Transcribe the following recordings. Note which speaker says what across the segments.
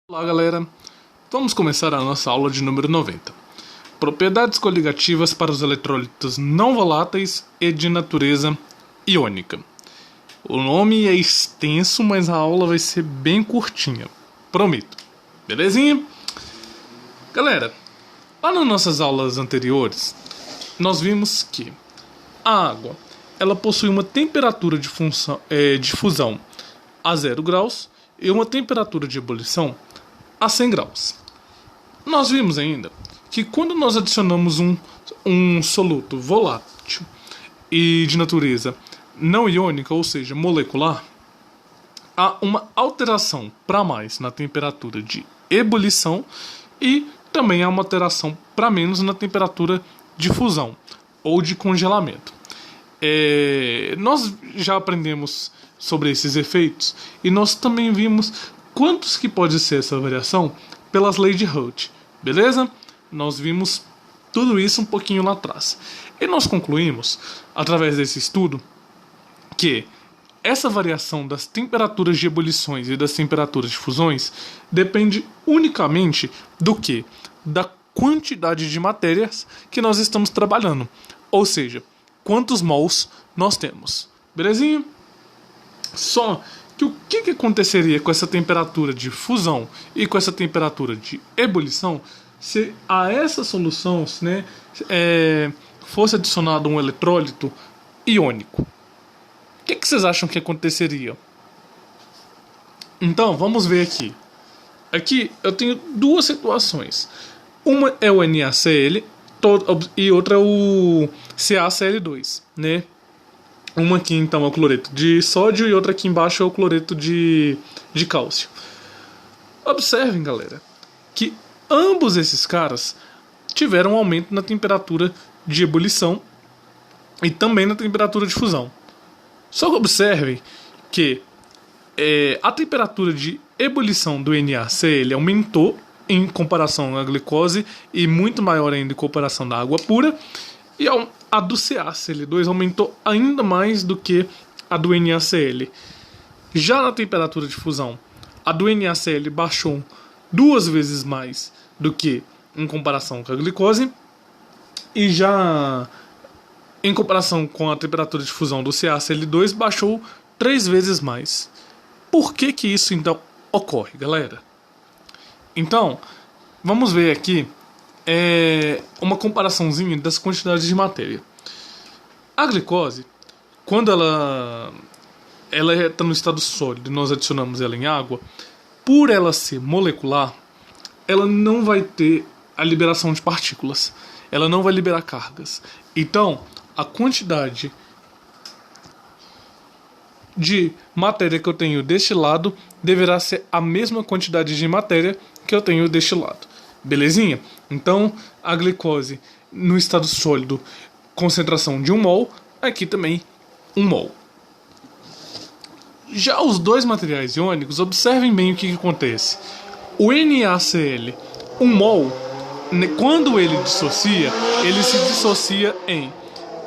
Speaker 1: Olá galera, vamos começar a nossa aula de número 90. Propriedades coligativas para os eletrólitos não voláteis e de natureza iônica. O nome é extenso, mas a aula vai ser bem curtinha, prometo. Belezinha? Galera, lá nas nossas aulas anteriores, nós vimos que a água ela possui uma temperatura de fusão a 0 graus e uma temperatura de ebulição a 100 graus. Nós vimos ainda que quando nós adicionamos um soluto volátil e de natureza não iônica, ou seja, molecular, há uma alteração para mais na temperatura de ebulição e também há uma alteração para menos na temperatura de fusão ou de congelamento. Nós já aprendemos sobre esses efeitos e nós também vimos quantos que pode ser essa variação pelas leis de Hult, beleza? Nós vimos tudo isso um pouquinho lá atrás. E nós concluímos, através desse estudo, que essa variação das temperaturas de ebulições e das temperaturas de fusões depende unicamente do que? Da quantidade de matérias que nós estamos trabalhando. Ou seja, quantos mols nós temos. Belezinha? Só que o que aconteceria com essa temperatura de fusão e com essa temperatura de ebulição se a essa solução, né, fosse adicionado um eletrólito iônico? O que vocês acham que aconteceria? Então, vamos ver aqui. Aqui eu tenho duas situações. Uma é o NaCl e outra é o CaCl2, né? Uma aqui então é o cloreto de sódio e outra aqui embaixo é o cloreto de cálcio. Observem, galera, que ambos esses caras tiveram um aumento na temperatura de ebulição e também na temperatura de fusão. Só que observem que a temperatura de ebulição do NaCl aumentou em comparação à glicose e muito maior ainda em comparação da água pura, e a do CaCl2 aumentou ainda mais do que a do NaCl. Já na temperatura de fusão, a do NaCl baixou 2 vezes mais do que em comparação com a glicose, e já em comparação com a temperatura de fusão do CaCl2 baixou 3 vezes mais. Por que isso então ocorre, galera? Então, vamos ver aqui uma comparaçãozinha das quantidades de matéria. A glicose, quando ela está no estado sólido e nós adicionamos ela em água, por ela ser molecular, ela não vai ter a liberação de partículas, ela não vai liberar cargas. Então, a quantidade de matéria que eu tenho deste lado deverá ser a mesma quantidade de matéria que eu tenho deste lado. Belezinha? Então, a glicose no estado sólido, concentração de 1 mol, aqui também 1 mol. Já os dois materiais iônicos, observem bem o que acontece. O NaCl, 1 mol, quando ele dissocia, ele se dissocia em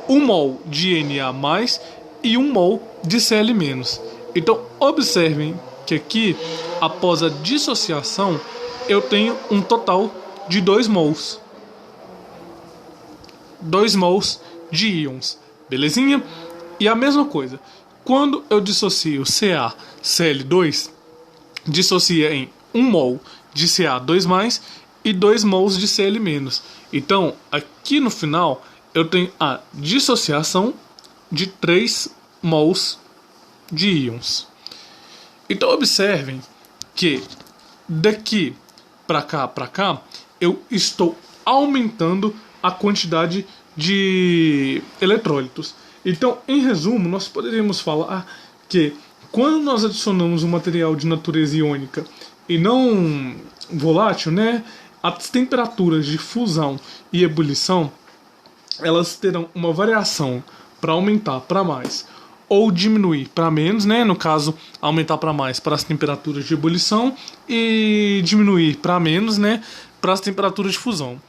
Speaker 1: 1 mol de Na+, e 1 mol de Cl-. Então, observem que aqui, após a dissociação, eu tenho um total de 2 mols. 2 mols de íons. Belezinha? E a mesma coisa. Quando eu dissocio CaCl2, dissocia em 1 mol de Ca2+, e 2 mols de Cl-. Então, aqui no final, eu tenho a dissociação de 3 mols de íons. Então, observem que daqui para cá, eu estou aumentando a quantidade de eletrólitos. Então, em resumo, nós poderíamos falar que quando nós adicionamos um material de natureza iônica e não volátil, né, as temperaturas de fusão e ebulição, elas terão uma variação para aumentar para mais ou diminuir para menos, né? No caso, aumentar para mais para as temperaturas de ebulição e diminuir para menos, né? Para as temperaturas de fusão.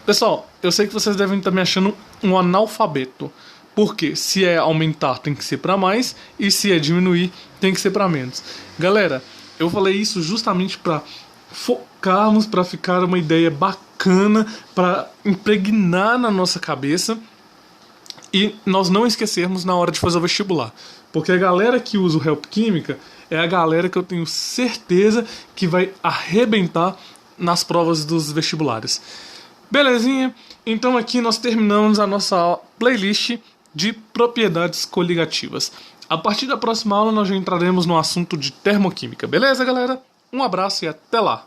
Speaker 1: Pessoal, eu sei que vocês devem estar me achando um analfabeto, porque se é aumentar tem que ser para mais e se é diminuir tem que ser para menos. Galera, eu falei isso justamente para focarmos para ficar uma ideia bacana, para impregnar na nossa cabeça e nós não esquecermos na hora de fazer o vestibular. Porque a galera que usa o Help Química é a galera que eu tenho certeza que vai arrebentar nas provas dos vestibulares. Belezinha? Então aqui nós terminamos a nossa playlist de propriedades coligativas. A partir da próxima aula nós já entraremos no assunto de termoquímica. Beleza, galera? Um abraço e até lá!